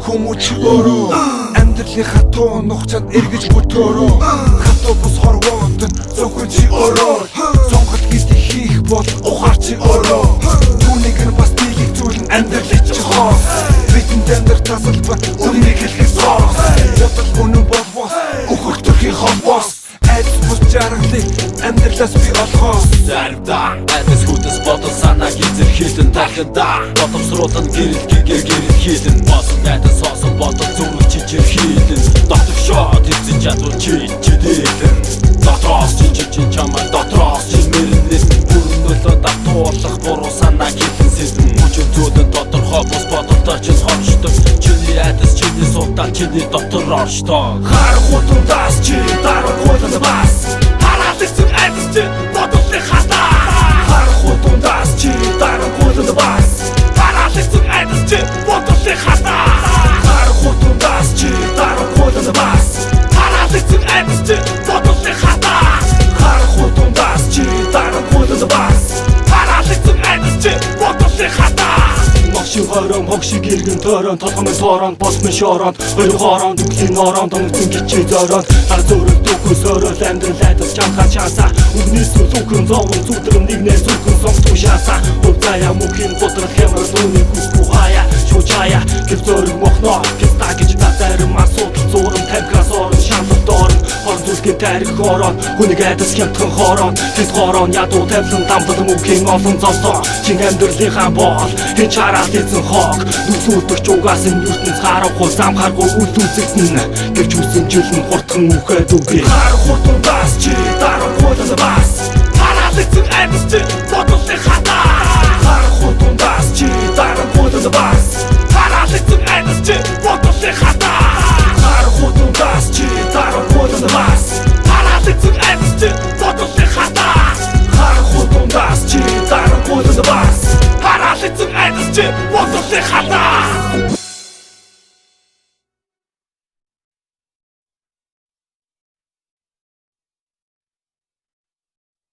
Хүмүүч өөрөө амьдралынхаа туу нухчаад эргэж бүтөөрөө хатуу бус хорвоотон зөвхөн чи өөрөө сонголт гэдэг хийх бол ухаар чи өөрөө түүнийг нь бас тийг зүйлэн амьдралч чи хоос бидэнд амьдрал тасалбар өмнөг хэлэх соос ятал үнэн болвос өгөх төрхийн хомбос айдас бус жаргалыг амьдралаас би олгоос заримдаа айдас хүдэс бодол санаа гизэр хийлэн тахында бодомсруулан гэрэл гэрэл хийлэн босон айдас соосон бодол зүрх чичир хийлэн дотогшоод эзэн чадвар чидээлэн дотроос чи чамаа дотроос чи мэрнэс бүрнөлөө татуулах буруу санаа гизэн сэдэн мөчөө зөөдөн тодорхой бус бодолтой ч хомшдог чиний айдас чиний суудаа чиний дотор оршдог харах утгаас чи дараа хойлон бас хараалцсан айдас чи бодолтой хатаа харах утгаас чи дараа хойлон бас хараалцсан айдас чи бодолтой хатаа харах утгаас чи дараа хойлон бас хараалцсан айдас чи бодолтой хатаа харах утгаас чи дараа хойлон бас хараалцсан айдас чи бодолтой хатаа Магшин хорон хогшиг иргэн тойрон толгомын тоорон босмын шоронд хоёр хоорон дүглийн оронд дөнгөсөн гिचээ зорон ар зөрөг дөхөс орол амьдрал айдас чамхаа чааса үгний сүлүүхэн зовон зүдрэн нэгнээ зүрхэн сонгохгүй шааса хувцая мөхийн готрол хэмэр дүүний хүсгүй хаяа шуучая гэр зөрөг мохно писта гэж зарим асуудал зурам тавьгаас орон шаналт орон хор зүлгийн тарих хорон хүнийг айдас хямдхан хорон тэс хорон ядуу тавлан дамбал мөхийн олон зовлоо чин амьдралынхаа боол хэн чараа эзэн хог нүсүүдч угаас нь ертөнц харахгүй самхааргүй үл үзэгдэн гэвч үсэн жилэн хурдхан үхээд үгүй харах утгаас чи дараа хойлон бас хараалцсан айдас чи бодолтой хатаа харах утгаас чи дараа хойлон бас хараалцсан айдас чи бодолтой хатаа харах утгаас чи дараа хойлон бас хараалцсан айдас чи бодолтой хатаа харах утгаас чи дараа хойлон бас хараалцсан айдас чи бодолтой хатаа